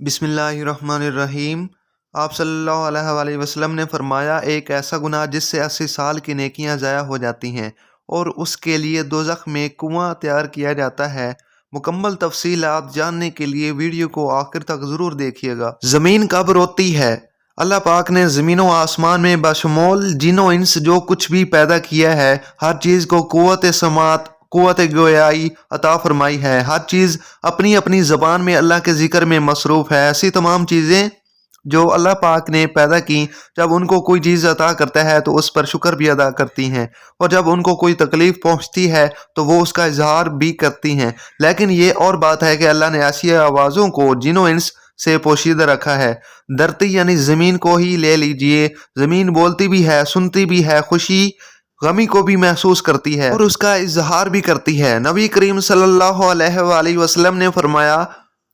بسم اللہ الرحمن الرحیم۔ آپ صلی اللہ علیہ وآلہ وسلم نے فرمایا، ایک ایسا گناہ جس سے 80 سال کی نیکیاں ضائع ہو جاتی ہیں اور اس کے لیے دوزخ میں کنواں تیار کیا جاتا ہے۔ مکمل تفصیلات جاننے کے لیے ویڈیو کو آخر تک ضرور دیکھیے گا۔ زمین کب روتی ہے؟ اللہ پاک نے زمین و آسمان میں بشمول جن و انس جو کچھ بھی پیدا کیا ہے، ہر چیز کو قوت سماعت، قوت گویائی عطا فرمائی ہے۔ ہر چیز اپنی اپنی زبان میں اللہ کے ذکر میں مصروف ہے۔ ایسی تمام چیزیں جو اللہ پاک نے پیدا کی، جب ان کو کوئی چیز عطا کرتا ہے تو اس پر شکر بھی ادا کرتی ہیں، اور جب ان کو کوئی تکلیف پہنچتی ہے تو وہ اس کا اظہار بھی کرتی ہیں۔ لیکن یہ اور بات ہے کہ اللہ نے ایسی آوازوں کو جن و انس سے پوشیدہ رکھا ہے۔ دھرتی یعنی زمین کو ہی لے لیجئے، زمین بولتی بھی ہے، سنتی بھی ہے، خوشی غمی کو بھی محسوس کرتی ہے اور اس کا اظہار بھی کرتی ہے۔ نبی کریم صلی اللہ علیہ وآلہ وسلم نے فرمایا،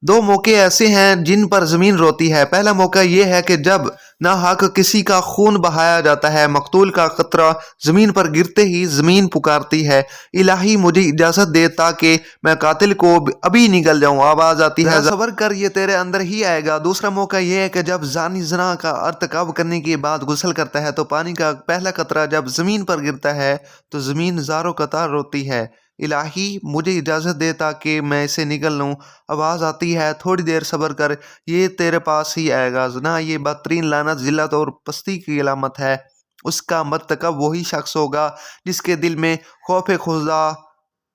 دو موقع ایسے ہیں جن پر زمین روتی ہے۔ پہلا موقع یہ ہے کہ جب ناحق کسی کا خون بہایا جاتا ہے، مقتول کا قطرہ زمین پر گرتے ہی زمین پکارتی ہے، الہی مجھے اجازت دے تاکہ میں قاتل کو ابھی نگل جاؤں۔ آواز آتی ہے، صبر کر، یہ تیرے اندر ہی آئے گا۔ دوسرا موقع یہ ہے کہ جب زانی زنا کا ارتکاب کرنے کے بعد غسل کرتا ہے تو پانی کا پہلا قطرہ جب زمین پر گرتا ہے تو زمین زاروں قطار روتی ہے، الہی مجھے اجازت دے تاکہ میں اسے نگل لوں۔ آواز آتی ہے، تھوڑی دیر صبر کر، یہ تیرے پاس ہی آئے گا۔ زنا یہ بدترین لعنت، ذلت اور پستی کی علامت ہے۔ اس کا مرتکب وہی شخص ہوگا جس کے دل میں خوف خدا،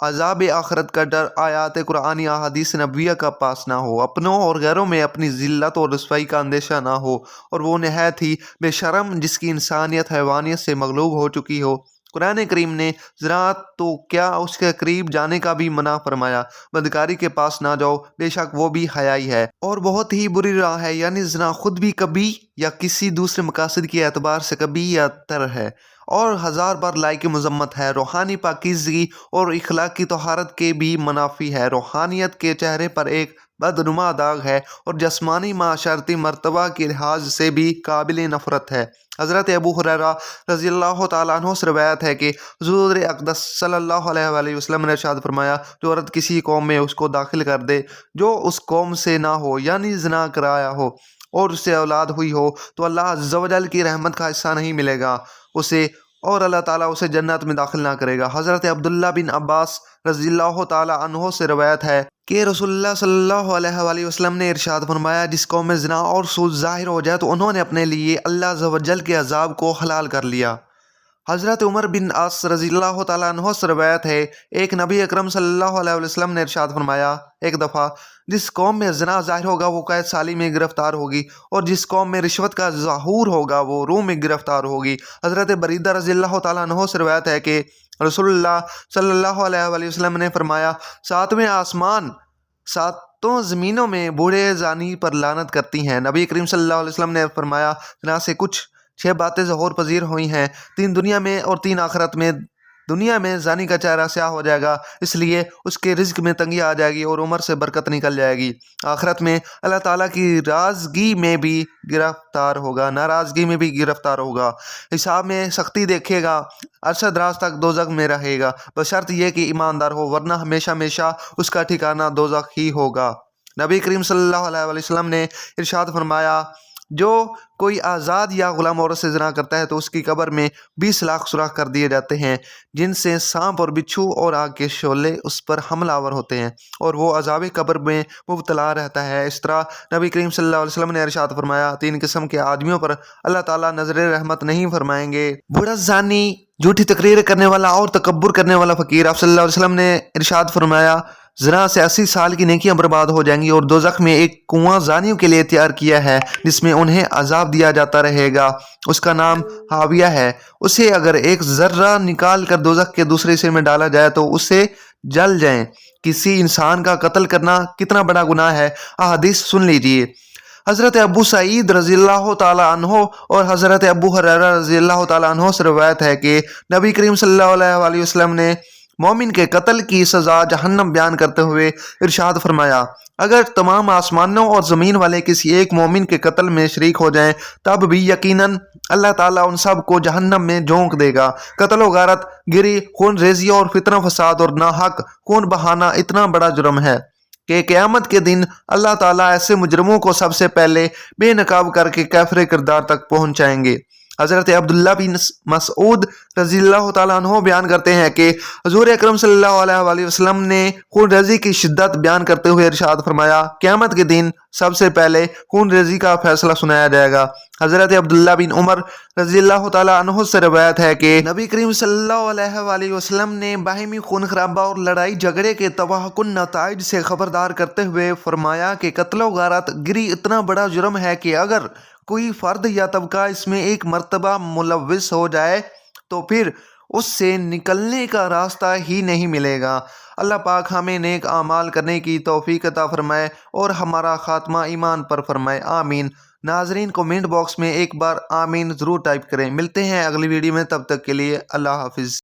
عذاب آخرت کا ڈر، آیات قرآنی احادیث نبویہ کا پاس نہ ہو، اپنوں اور غیروں میں اپنی ذلت اور رسوائی کا اندیشہ نہ ہو، اور وہ نہایت ہی بے شرم جس کی انسانیت حیوانیت سے مغلوب ہو چکی ہو۔ قرآن کریم نے زنا تو کیا اس کے قریب جانے کا بھی منع فرمایا۔ بدکاری کے پاس نہ جاؤ، بے شک وہ بھی حیائی ہے اور بہت ہی بری راہ ہے، یعنی زنا خود بھی کبھی یا کسی دوسرے مقاصد کے اعتبار سے کبھی یا تر ہے اور ہزار بار لائق مذمت ہے۔ روحانی پاکیزگی اور اخلاقی طہارت کے بھی منافی ہے۔ روحانیت کے چہرے پر ایک بدنما داغ ہے اور جسمانی معاشرتی مرتبہ کے لحاظ سے بھی قابل نفرت ہے۔ حضرت ابو ہریرہ رضی اللہ تعالیٰ عنہ سے روایت ہے کہ حضور اقدس صلی اللہ علیہ وآلہ وسلم نے ارشاد فرمایا، جو عورت کسی قوم میں اس کو داخل کر دے جو اس قوم سے نہ ہو، یعنی زنا کرایا ہو، اور اس سے اولاد ہوئی ہو، تو اللہ عز و جل کی رحمت کا حصہ نہیں ملے گا اسے، اور اللہ تعالیٰ اسے جنت میں داخل نہ کرے گا۔ حضرت عبداللہ بن عباس رضی اللہ تعالیٰ عنہ سے روایت ہے کہ رسول اللہ صلی اللہ علیہ وآلہ وسلم نے ارشاد فرمایا، جس قوم میں زنا اور سود ظاہر ہو جائے تو انہوں نے اپنے لیے اللہ عز و جل کے عذاب کو حلال کر لیا۔ حضرت عمر بن عاص رضی اللہ تعالیٰ عنہ سے روایت ہے، ایک نبی اکرم صلی اللہ علیہ وسلم نے ارشاد فرمایا، ایک دفعہ جس قوم میں زنا ظاہر ہوگا وہ قید سالی میں گرفتار ہوگی، اور جس قوم میں رشوت کا ظہور ہوگا وہ روم میں گرفتار ہوگی۔ حضرت بریدہ رضی اللہ تعالیٰ عنہ سے روایت ہے کہ رسول اللہ صلی اللہ علیہ وآلہ وسلم نے فرمایا، ساتویں آسمان ساتوں زمینوں میں بوڑھے زانی پر لعنت کرتی ہیں۔ نبی کریم صلی اللہ علیہ وسلم نے فرمایا، زنا سے کچھ 6 باتیں ظہور پذیر ہوئی ہیں، 3 دنیا میں اور 3 آخرت میں۔ دنیا میں زانی کا چہرہ سیاہ ہو جائے گا، اس لیے اس کے رزق میں تنگی آ جائے گی اور عمر سے برکت نکل جائے گی۔ آخرت میں اللہ تعالیٰ کی رازگی میں بھی گرفتار ہوگا، ناراضگی میں بھی گرفتار ہوگا، حساب میں سختی دیکھے گا، عرصہ دراز تک دوزخ میں رہے گا، بشرط یہ کہ ایماندار ہو، ورنہ ہمیشہ ہمیشہ اس کا ٹھکانہ دوزخ ہی ہوگا۔ نبی کریم صلی اللہ علیہ وآلہ وسلم نے ارشاد فرمایا، جو کوئی آزاد یا غلام عورت سے زنا کرتا ہے تو اس کی قبر میں 20 لاکھ سوراخ کر دیے جاتے ہیں، جن سے سانپ اور بچھو اور آگ کے شعلے اس پر حملہ آور ہوتے ہیں اور وہ عذاب قبر میں مبتلا رہتا ہے۔ اس طرح نبی کریم صلی اللہ علیہ وسلم نے ارشاد فرمایا، 3 قسم کے آدمیوں پر اللہ تعالیٰ نظر رحمت نہیں فرمائیں گے، بوڑھا زانی، جھوٹی تقریر کرنے والا اور تکبر کرنے والا فقیر۔ آپ صلی اللہ علیہ وسلم نے ارشاد فرمایا، زنا سے 80 سال کی نیکیاں برباد ہو جائیں گی، اور دوزخ میں ایک کنواں زانیوں کے لیے تیار کیا ہے جس میں انہیں عذاب دیا جاتا رہے گا، اس کا نام حاویہ ہے۔ اسے اگر ایک ذرہ نکال کر دوزخ کے دوسرے حصے میں ڈالا جائے تو اسے جل جائیں۔ کسی انسان کا قتل کرنا کتنا بڑا گناہ ہے، احادیث سن لیجئے۔ حضرت ابو سعید رضی اللہ تعالیٰ عنہ اور حضرت ابو ہریرہ رضی اللہ تعالیٰ عنہ سے روایت ہے کہ نبی کریم صلی اللہ علیہ وآلہ وسلم نے مومن کے قتل کی سزا جہنم بیان کرتے ہوئے ارشاد فرمایا، اگر تمام آسمانوں اور زمین والے کسی ایک مومن کے قتل میں شریک ہو جائیں تب بھی یقیناً اللہ تعالیٰ ان سب کو جہنم میں جھونک دے گا۔ قتل و غارت گری، خون ریزی اور فتنہ فساد اور ناحق خون بہانا اتنا بڑا جرم ہے کہ قیامت کے دن اللہ تعالیٰ ایسے مجرموں کو سب سے پہلے بے نقاب کر کے کافر کردار تک پہنچائیں گے۔ حضرت عبداللہ بن مسعود رضی اللہ تعالیٰ عنہ بیان کرتے ہیں کہ حضور اکرم صلی اللہ علیہ وآلہ وسلم نے خون ریزی کی شدت بیان کرتے ہوئے ارشاد فرمایا، قیامت کے دن سب سے پہلے خون ریزی کا فیصلہ سنایا جائے گا۔ حضرت عبداللہ بن عمر رضی اللہ تعالیٰ عنہ سے روایت ہے کہ نبی کریم صلی اللہ علیہ وآلہ وسلم نے باہمی خون خرابہ اور لڑائی جھگڑے کے تباہ کن نتائج سے خبردار کرتے ہوئے فرمایا کہ قتل و غارت گری اتنا بڑا جرم ہے کہ اگر کوئی فرد یا طبقہ اس میں ایک مرتبہ ملوث ہو جائے تو پھر اس سے نکلنے کا راستہ ہی نہیں ملے گا۔ اللہ پاک ہمیں نیک اعمال کرنے کی توفیق عطا فرمائے اور ہمارا خاتمہ ایمان پر فرمائے، آمین۔ ناظرین کومنٹ باکس میں ایک بار آمین ضرور ٹائپ کریں۔ ملتے ہیں اگلی ویڈیو میں، تب تک کے لیے اللہ حافظ۔